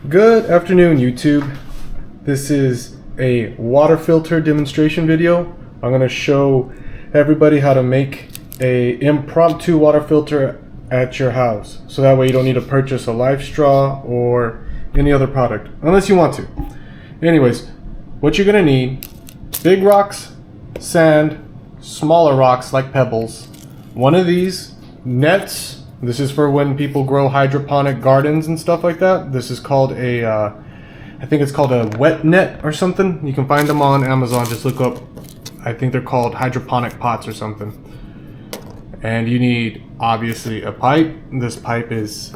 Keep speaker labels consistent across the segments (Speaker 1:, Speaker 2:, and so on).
Speaker 1: Good afternoon, YouTube. This is a water filter demonstration video. I'm going to show everybody how to make a impromptu water filter at your house. So that way you don't need to purchase a live straw or any other product, unless you want to. Anyways, what you're going to need: big rocks, sand, smaller rocks like pebbles, one of these, nets. This is for when people grow hydroponic gardens and stuff like that. This is called a, I think it's called a wet net or something. You can find them on Amazon. Just look up, I think they're called hydroponic pots or something. And you need, obviously, a pipe. This pipe is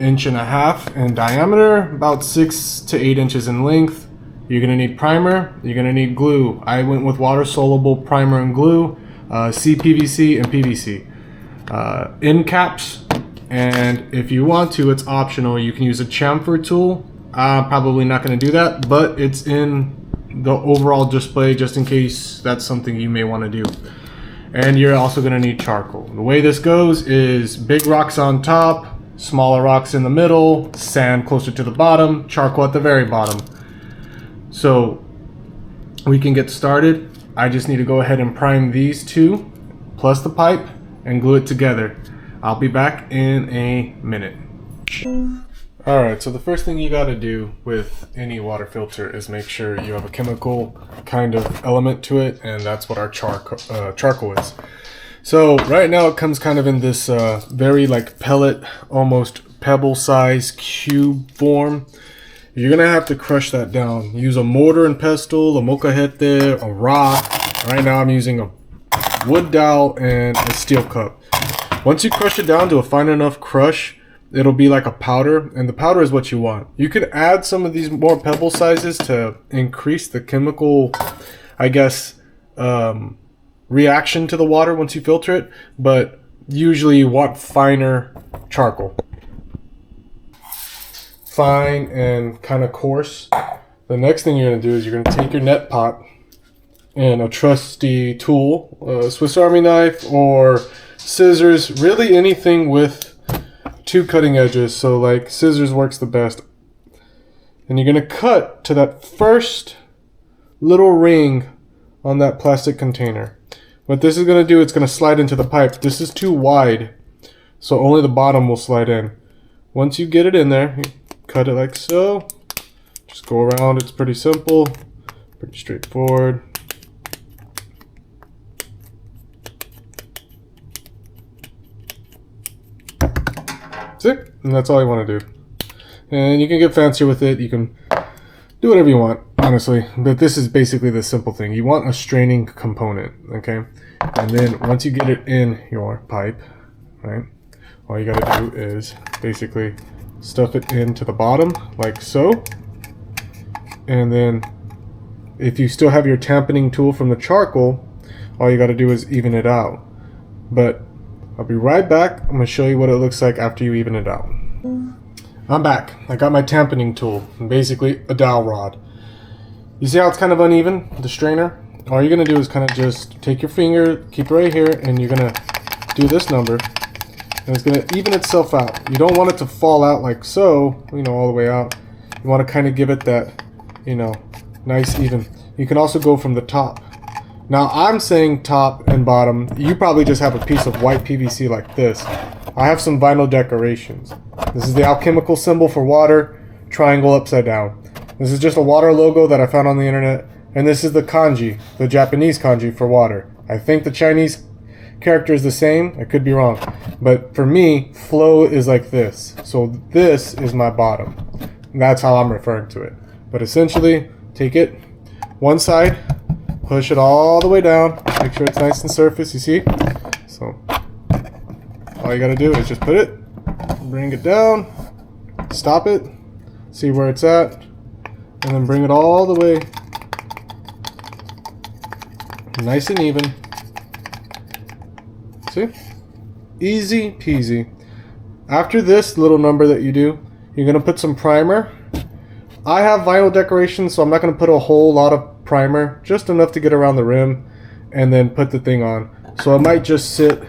Speaker 1: 1.5 inches in diameter, about 6 to 8 inches in length. You're gonna need primer, you're gonna need glue. I went with water soluble primer and glue, CPVC and PVC. End caps, and if you want to, it's optional. You can use a chamfer tool. I'm probably not going to do that, but it's in the overall display just in case that's something you may want to do. And you're also going to need charcoal. The way this goes is big rocks on top, smaller rocks in the middle, sand closer to the bottom, charcoal at the very bottom. So we can get started. I just need to go ahead and prime these two plus the pipe and glue it together. I'll be back in a minute. Alright, so the first thing you gotta do with any water filter is make sure you have a chemical kind of element to it, and that's what our charcoal is. So right now it comes kind of in this very like pellet, almost pebble size cube form. You're gonna have to crush that down. Use a mortar and pestle, a molcajete, a rock. Right now I'm using a wood dowel and a steel cup. Once you crush it down to a fine enough crush, it'll be like a powder, and the powder is what you want. You can add some of these more pebble sizes to increase the chemical, I guess, reaction to the water once you filter it, but usually you want finer charcoal. Fine and kind of coarse. The next thing you're going to do is you're going to take your net pot and a trusty tool, a Swiss Army knife or scissors, really anything with two cutting edges. So like scissors works the best. And you're gonna cut to that first little ring on that plastic container. What this is gonna do, it's gonna slide into the pipe. This is too wide, so only the bottom will slide in. Once you get it in there, you cut it like so. Just go around, it's pretty simple, pretty straightforward. And that's all you want to do. And you can get fancier with it. You can do whatever you want, honestly. But this is basically the simple thing. You want a straining component, okay? And then once you get it in your pipe, right, all you got to do is basically stuff it into the bottom like so. And then if you still have your tamponing tool from the charcoal, all you got to do is even it out. But I'll be right back. I'm going to show you what it looks like after you even it out. I'm back. I got my tamponing tool, basically a dowel rod. You see how it's kind of uneven, the strainer? All you're going to do is kind of just take your finger, keep it right here, and you're going to do this number, and it's going to even itself out. You don't want it to fall out like so, you know, all the way out. You want to kind of give it that, you know, nice even. You can also go from the top. Now I'm saying top and bottom. You probably just have a piece of white PVC like this. I have some vinyl decorations. This is the alchemical symbol for water, triangle upside down. This is just a water logo that I found on the internet. And this is the kanji, the Japanese kanji for water. I think the Chinese character is the same. I could be wrong. But for me, flow is like this. So this is my bottom. And that's how I'm referring to it. But essentially, take it one side, push it all the way down, make sure it's nice and surface, you see? So all you gotta do is just put it, bring it down, stop it, see where it's at, and then bring it all the way nice and even. See? Easy peasy. After this little number that you do, you're gonna put some primer. I have vinyl decorations, so I'm not gonna put a whole lot of primer, just enough to get around the rim, and then put the thing on. So it might just sit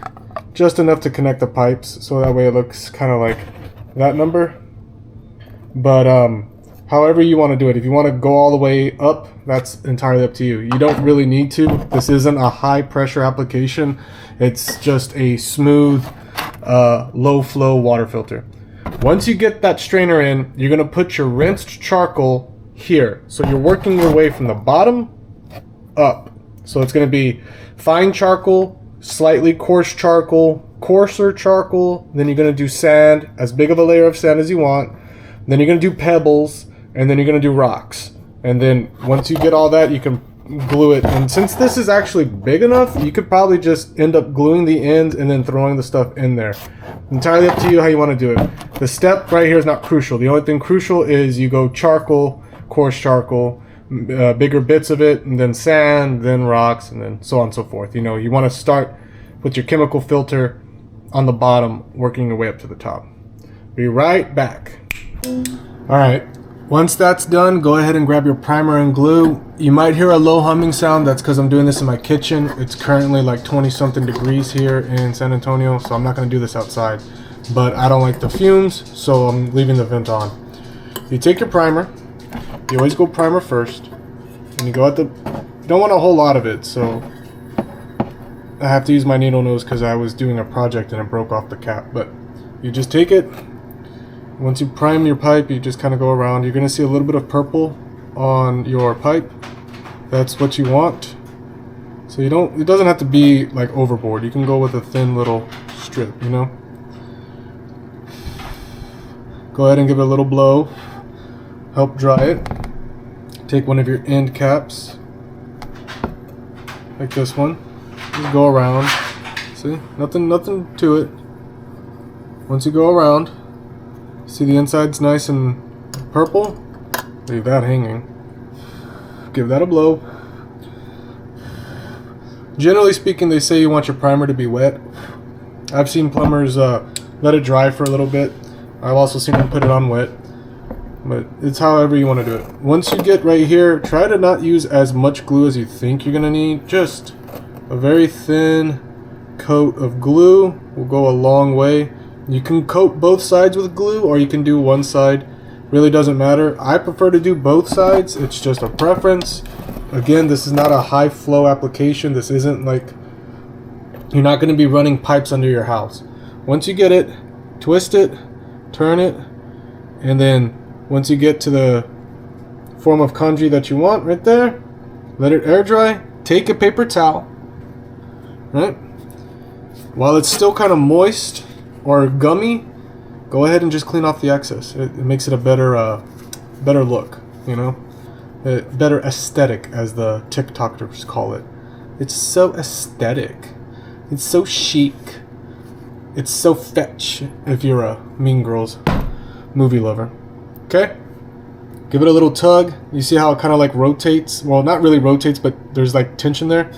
Speaker 1: just enough to connect the pipes, so that way it looks kind of like that number. But however you want to do it. If you want to go all the way up, that's entirely up to you. You don't really need to. This isn't a high pressure application. It's just a smooth, low flow water filter. Once you get that strainer in, you're going to put your rinsed charcoal here. So you're working your way from the bottom up. So it's going to be fine charcoal, slightly coarse charcoal, coarser charcoal, then you're going to do sand, as big of a layer of sand as you want, then you're going to do pebbles, and then you're going to do rocks. And then once you get all that, you can glue it. And since this is actually big enough, you could probably just end up gluing the ends and then throwing the stuff in there. Entirely up to you how you want to do it. The step right here is not crucial. The only thing crucial is you go charcoal, coarse charcoal, bigger bits of it, and then sand, then rocks, and then so on and so forth. You know, you want to start with your chemical filter on the bottom, working your way up to the top. Be right back. All right, once that's done, go ahead and grab your primer and glue. You might hear a low humming sound. That's because I'm doing this in my kitchen. It's currently like 20 something degrees here in San Antonio, so I'm not going to do this outside, but I don't like the fumes, so I'm leaving the vent on. You take your primer. You always go primer first, and you go at the, you don't want a whole lot of it, so I have to use my needle nose because I was doing a project and it broke off the cap. But you just take it, once you prime your pipe, you just kind of go around. You're going to see a little bit of purple on your pipe. That's what you want. So you don't, it doesn't have to be like overboard. You can go with a thin little strip, you know. Go ahead and give it a little blow. Help dry it. Take one of your end caps, like this one. Just go around. See, nothing to it. Once you go around, see the inside's nice and purple. Leave that hanging. Give that a blow. Generally speaking, they say you want your primer to be wet. I've seen plumbers let it dry for a little bit. I've also seen them put it on wet. But it's however you want to do it. Once you get right here, try to not use as much glue as you think you're going to need. Just a very thin coat of glue will go a long way. You can coat both sides with glue, or you can do one side. Really doesn't matter. I prefer to do both sides. It's just a preference. Again, this is not a high flow application. This isn't like, you're not going to be running pipes under your house. Once you get it, twist it, turn it, and then once you get to the form of kanji that you want right there, let it air dry. Take a paper towel, right? While it's still kind of moist or gummy, go ahead and just clean off the excess. It makes it a better look, you know? A better aesthetic, as the TikTokers call it. It's so aesthetic. It's so chic. It's so fetch if you're a Mean Girls movie lover. Okay, give it a little tug. You see how it kind of like rotates? Well, not really rotates, but there's like tension there.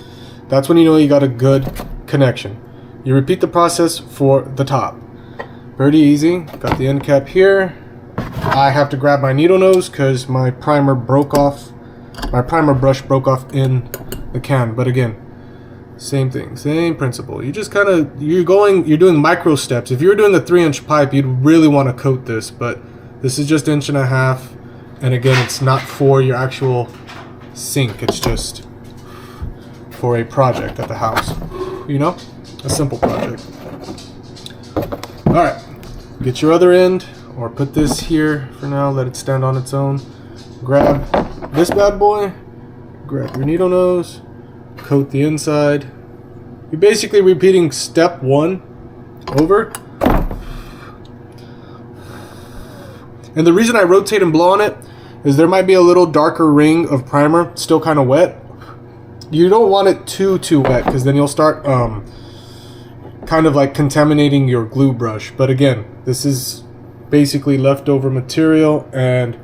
Speaker 1: That's when you know you got a good connection. You repeat the process for the top. Pretty easy. Got the end cap here. I have to grab my needle nose because my primer broke off. My primer brush broke off in the can. But again, same thing, same principle. You just kind of, you're doing micro steps. If you're doing a 3-inch pipe, you'd really want to coat this, but this is just 1.5 inches, and again, it's not for your actual sink. It's just for a project at the house. You know, a simple project. All right, get your other end, or put this here for now. Let it stand on its own. Grab this bad boy. Grab your needle nose. Coat the inside. You're basically repeating step 1 over. And the reason I rotate and blow on it is there might be a little darker ring of primer still kind of wet. You don't want it too wet, because then you'll start kind of like contaminating your glue brush. But again, this is basically leftover material, and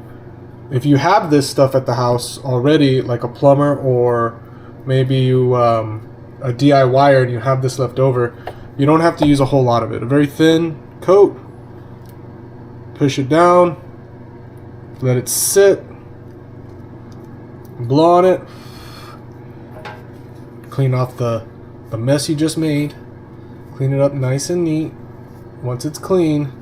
Speaker 1: if you have this stuff at the house already, like a plumber, or maybe you a DIYer and you have this left over, you don't have to use a whole lot of it. A very thin coat. Push it down, let it sit, blow on it, clean off the mess you just made, clean it up nice and neat. Once it's clean,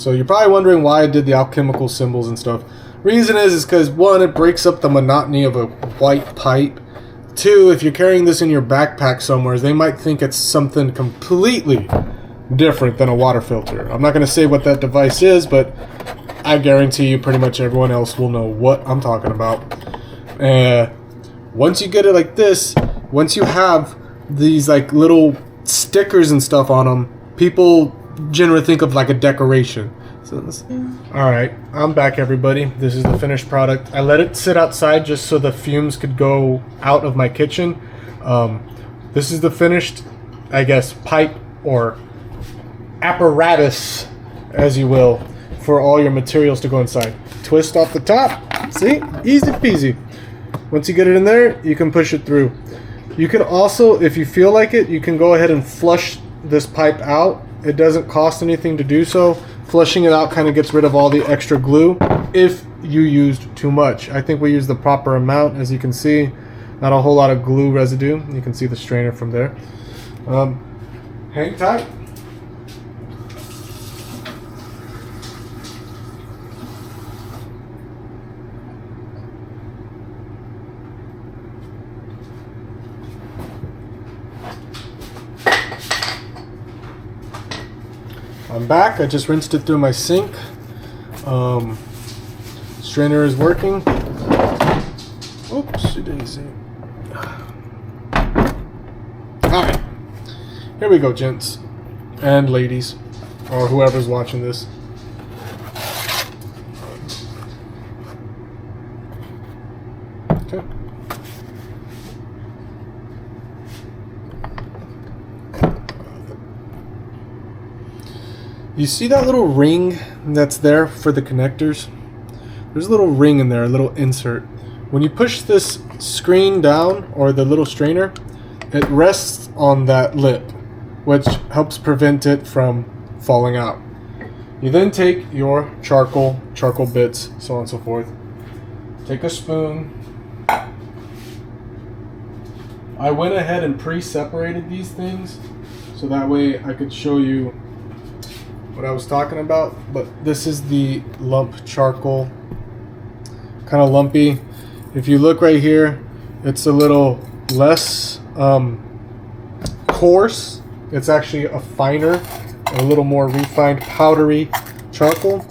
Speaker 1: So you're probably wondering why I did the alchemical symbols and stuff. Reason is because one, it breaks up the monotony of a white pipe. Two, if you're carrying this in your backpack somewhere, they might think it's something completely different than a water filter. I'm not going to say what that device is, but I guarantee you pretty much everyone else will know what I'm talking about. Once you get it like this, once you have these like little stickers and stuff on them, people generally think of like a decoration. So alright, I'm back everybody. This is the finished product. I let it sit outside just so the fumes could go out of my kitchen. This is the finished, I guess, pipe or apparatus, as you will, for all your materials to go inside. Twist off the top. See? Easy peasy. Once you get it in there, you can push it through. You can also, if you feel like it, you can go ahead and flush this pipe out. It doesn't cost anything to do so. Flushing it out kind of gets rid of all the extra glue if you used too much. I think we used the proper amount, as you can see. Not a whole lot of glue residue. You can see the strainer from there. Hang tight. I'm back. I just rinsed it through my sink. Strainer is working. Oops, daisy. Alright. Here we go, gents. And ladies. Or whoever's watching this. Okay. You see that little ring that's there for the connectors? There's a little ring in there, a little insert. When you push this screen down, or the little strainer, it rests on that lip, which helps prevent it from falling out. You then take your charcoal bits, so on and so forth. Take a spoon. I went ahead and pre-separated these things, so that way I could show you what I was talking about. But this is the lump charcoal, kind of lumpy. If you look right here, it's a little less coarse. It's actually a finer, a little more refined, powdery charcoal.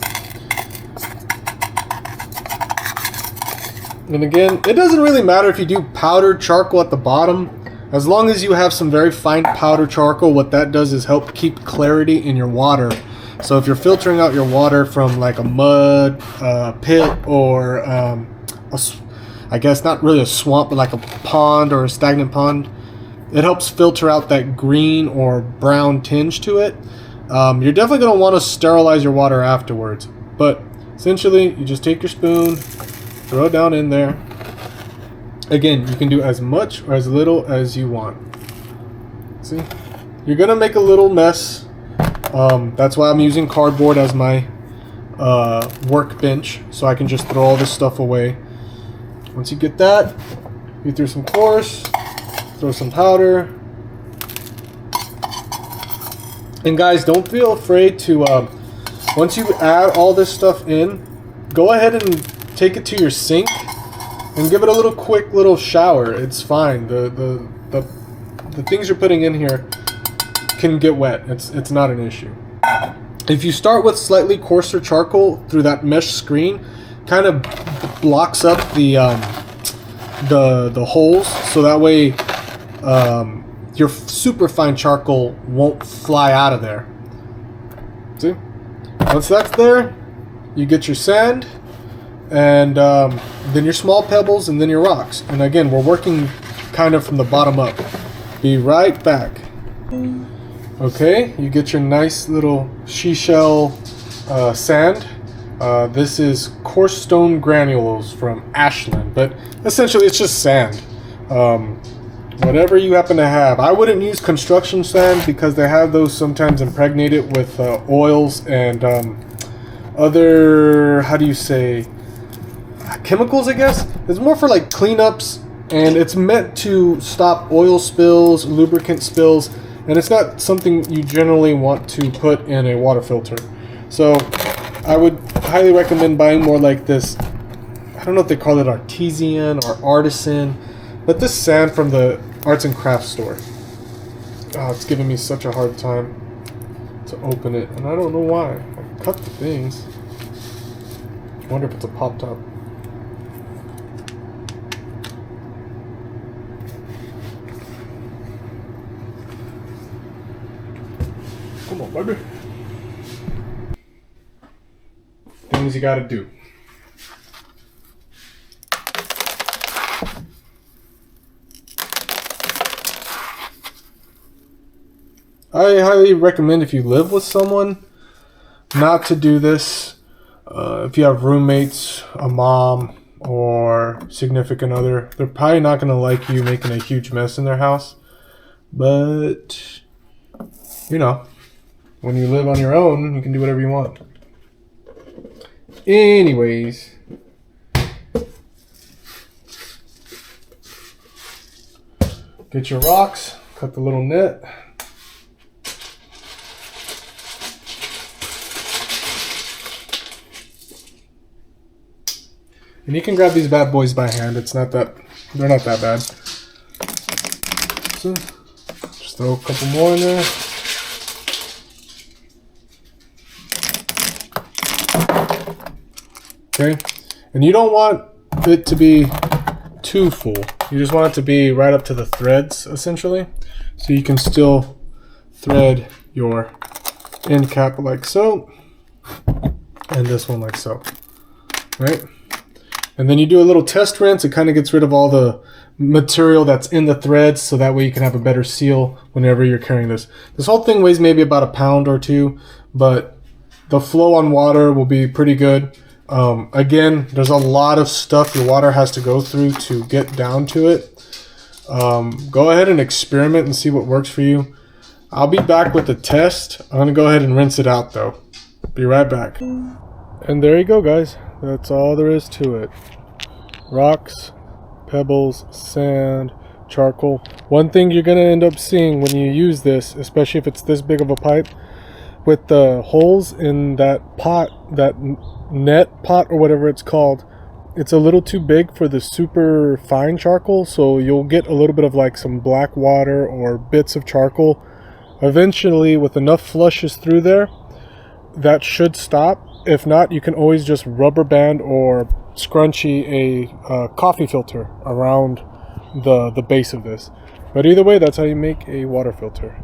Speaker 1: And again, it doesn't really matter if you do powdered charcoal at the bottom, as long as you have some very fine powdered charcoal. What that does is help keep clarity in your water. So if you're filtering out your water from like a mud pit, or I guess not really a swamp, but like a pond or a stagnant pond, it helps filter out that green or brown tinge to it. You're definitely going to want to sterilize your water afterwards. But essentially, you just take your spoon, throw it down in there. Again, you can do as much or as little as you want. See? You're going to make a little mess. That's why I'm using cardboard as my workbench, so I can just throw all this stuff away. Once you get that, you throw some coarse, throw some powder. And guys, don't feel afraid to, once you add all this stuff in, go ahead and take it to your sink and give it a little quick little shower. It's fine. The things you're putting in here can get wet. It's not an issue. If you start with slightly coarser charcoal through that mesh screen, kind of blocks up the holes, so that way your super fine charcoal won't fly out of there. See? Once that's there, you get your sand, and then your small pebbles, and then your rocks. And again, we're working kind of from the bottom up. Be right back. Okay, you get your nice little seashell sand. This is coarse stone granules from Ashland, but essentially it's just sand. Whatever you happen to have. I wouldn't use construction sand because they have those sometimes impregnated with oils and other, how do you say, chemicals, I guess. It's more for like cleanups, and it's meant to stop oil spills, lubricant spills, and it's not something you generally want to put in a water filter. So I would highly recommend buying more like this. I don't know if they call it artisan or artisan, but this sand from the arts and crafts store. Oh, it's giving me such a hard time to open it, and I don't know why. I cut the things. I wonder if it's a pop top. Come on, baby. Things you gotta do. I highly recommend if you live with someone not to do this. If you have roommates, a mom, or significant other, they're probably not going to like you making a huge mess in their house. But, you know, when you live on your own, you can do whatever you want. Anyways. Get your rocks, cut the little net. And you can grab these bad boys by hand. They're not that bad. So, just throw a couple more in there. Okay. And you don't want it to be too full. You just want it to be right up to the threads, essentially. So you can still thread your end cap like so. And this one like so. Right? And then you do a little test rinse. It kind of gets rid of all the material that's in the threads, so that way you can have a better seal whenever you're carrying this. This whole thing weighs maybe about a pound or two, but the flow on water will be pretty good. Again, there's a lot of stuff your water has to go through to get down to it. Go ahead and experiment and see what works for you. I'll be back with the test. I'm going to go ahead and rinse it out though. Be right back. And there you go, guys. That's all there is to it. Rocks, pebbles, sand, charcoal. One thing you're going to end up seeing when you use this, especially if it's this big of a pipe, with the holes in that pot, that net pot or whatever it's called, it's a little too big for the super fine charcoal, so you'll get a little bit of like some black water or bits of charcoal. Eventually, with enough flushes through there, that should stop. If not, you can always just rubber band or scrunchie a coffee filter around the base of this. But either way, that's how you make a water filter.